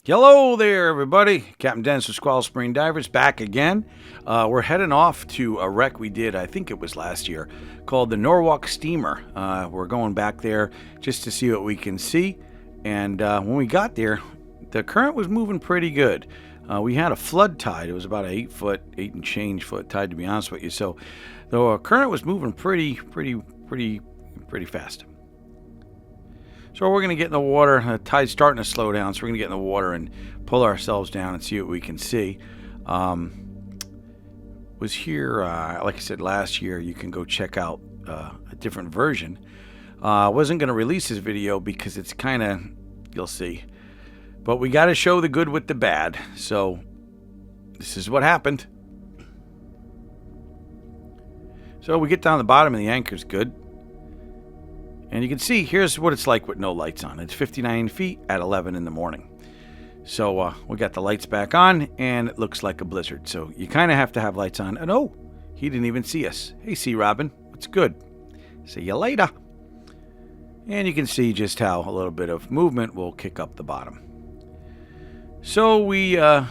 Hello there, everybody. Captain Dennis of Squalus Marine Divers back again. We're heading off to a wreck we did, I think it was last year, called the Norwalk Steamer. We're going back there just to see what we can see. And when we got there, the current was moving pretty good. We had a flood tide. It was about an 8 and change foot tide, to be honest with you. So the current was moving pretty fast. So we're going to get in the water. The tide's starting to slow down, so we're going to get in the water and pull ourselves down and see what we can see. Was here, like I said, last year. You can go check out a different version. I wasn't going to release this video because it's kind of, you'll see. But we got to show the good with the bad. So this is what happened. So we get down the bottom and the anchor's good. And you can see, here's what it's like with no lights on. It's 59 feet at 11 in the morning. So we got the lights back on, and it looks like a blizzard. So you kind of have to have lights on. And oh, he didn't even see us. Hey, Sea Robin, what's good? See you later. And you can see just how a little bit of movement will kick up the bottom. So we're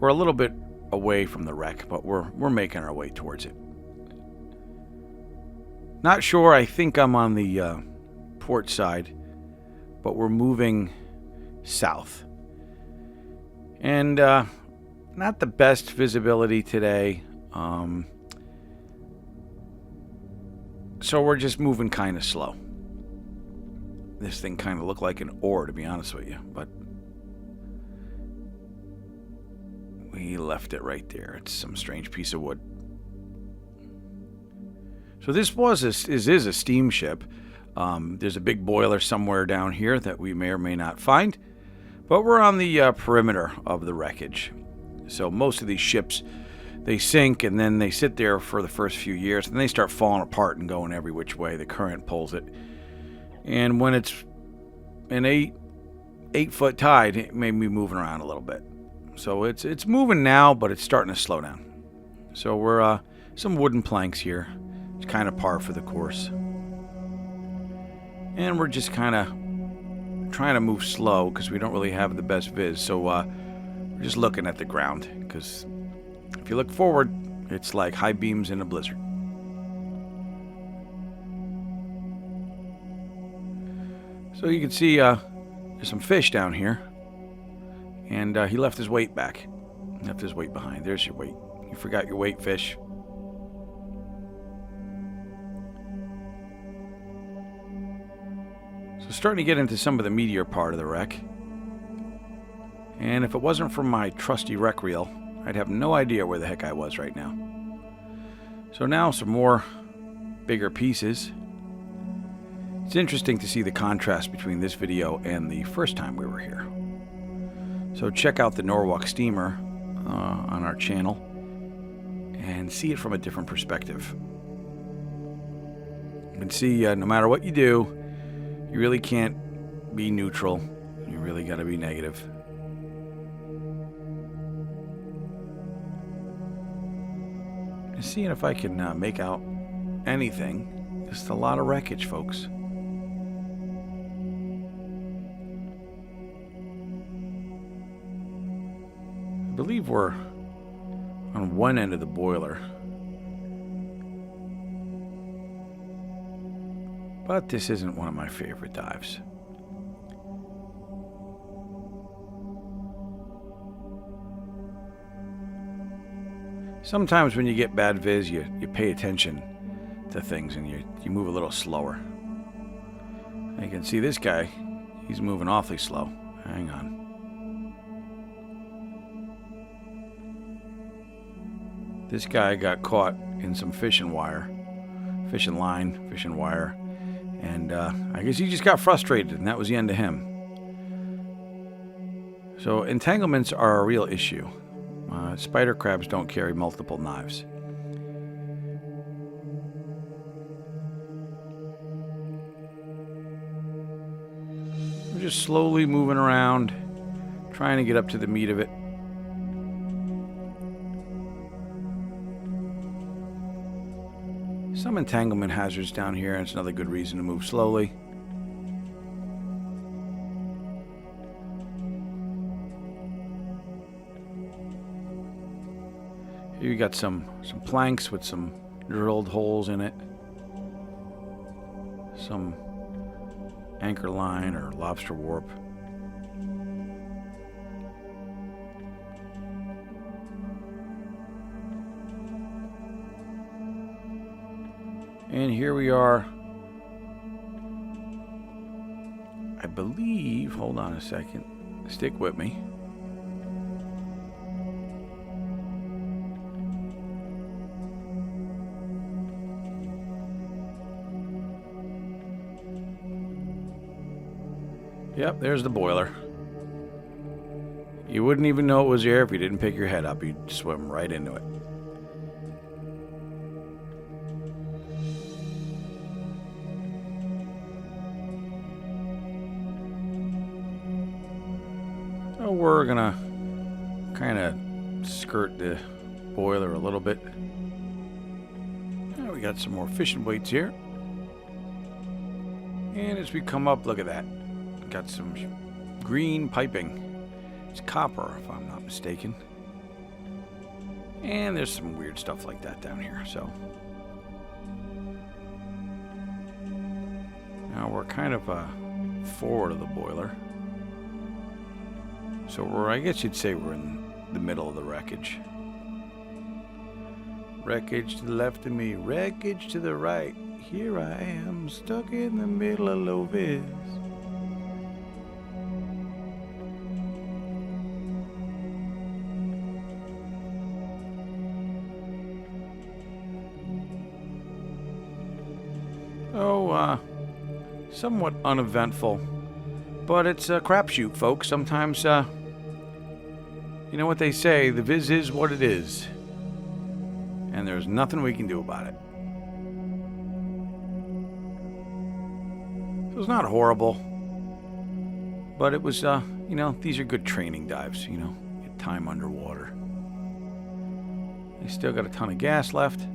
a little bit away from the wreck, but we're making our way towards it. Not sure. I think I'm on the port side, but we're moving south. And not the best visibility today. So we're just moving kind of slow. This thing kind of looked like an oar, to be honest with you, but we left it right there. It's some strange piece of wood. So this is a steamship. There's a big boiler somewhere down here that we may or may not find. But we're on the perimeter of the wreckage. So most of these ships, they sink and then they sit there for the first few years. And they start falling apart and going every which way. The current pulls it. And when it's an 8-foot tide, it may be moving around a little bit. So it's moving now, but it's starting to slow down. So we're some wooden planks here. It's kind of par for the course. And we're just kind of trying to move slow because we don't really have the best viz. So we're just looking at the ground because if you look forward, it's like high beams in a blizzard. So you can see there's some fish down here. And he left his weight back. Left his weight behind. There's your weight. You forgot your weight, fish. So starting to get into some of the meatier part of the wreck. And if it wasn't for my trusty wreck reel, I'd have no idea where the heck I was right now. So now some more bigger pieces. It's interesting to see the contrast between this video and the first time we were here. So check out the Norwalk Steamer on our channel and see it from a different perspective. You can see no matter what you do, you really can't be neutral. You really got to be negative. And seeing if I can make out anything. Just a lot of wreckage, folks. I believe we're on one end of the boiler. But this isn't one of my favorite dives. Sometimes when you get bad viz, you pay attention to things and you move a little slower. You can see this guy, he's moving awfully slow. Hang on. This guy got caught in some fishing wire, fishing line, fishing wire. And I guess he just got frustrated, and that was the end of him. So entanglements are a real issue. Spider crabs don't carry multiple knives. We're just slowly moving around, trying to get up to the meat of it. Some entanglement hazards down here, and it's another good reason to move slowly. You got some planks with some drilled holes in it. Some anchor line or lobster warp. And here we are. I believe, hold on a second. Stick with me. Yep, there's the boiler. You wouldn't even know it was there if you didn't pick your head up. You'd swim right into it. So we're gonna kind of skirt the boiler a little bit. Now we got some more fishing weights here. And as we come up, look at that. Got some green piping. It's copper, if I'm not mistaken. And there's some weird stuff like that down here, so. Now we're kind of forward of the boiler. So I guess you'd say we're in the middle of the wreckage. Wreckage to the left of me, wreckage to the right. Here I am, stuck in the middle of low vis. Somewhat uneventful, but it's a crapshoot, folks. Sometimes, you know what they say, the viz is what it is, and there's nothing we can do about it. It was not horrible, but it was, you know, these are good training dives, you know, get time underwater. They still got a ton of gas left.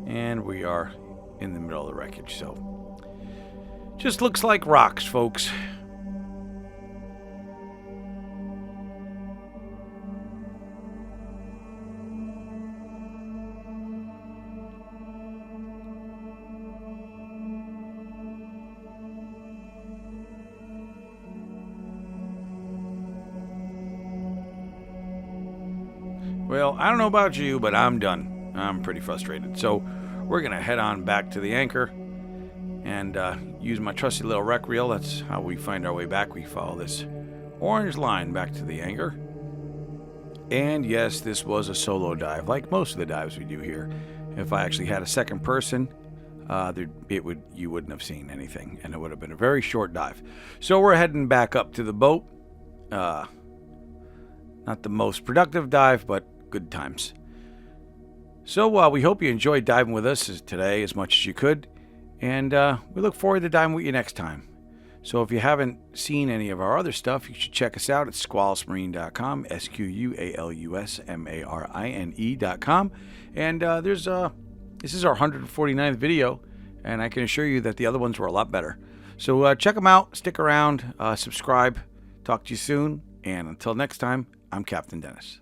And we are in the middle of the wreckage, so just looks like rocks, folks. Well, I don't know about you, but I'm done. I'm pretty frustrated. So we're going to head on back to the anchor and use my trusty little rec reel. That's how we find our way back. We follow this orange line back to the anchor. And yes, this was a solo dive, like most of the dives we do here. If I actually had a second person, you wouldn't have seen anything, and it would have been a very short dive. So we're heading back up to the boat. Not the most productive dive, but good times. So we hope you enjoyed diving with us today as much as you could, and we look forward to diving with you next time. So if you haven't seen any of our other stuff, you should check us out at squalusmarine.com, SQUALUSMARINE.com. And this is our 149th video, and I can assure you that the other ones were a lot better. So check them out, stick around, subscribe. Talk to you soon, and until next time, I'm Captain Dennis.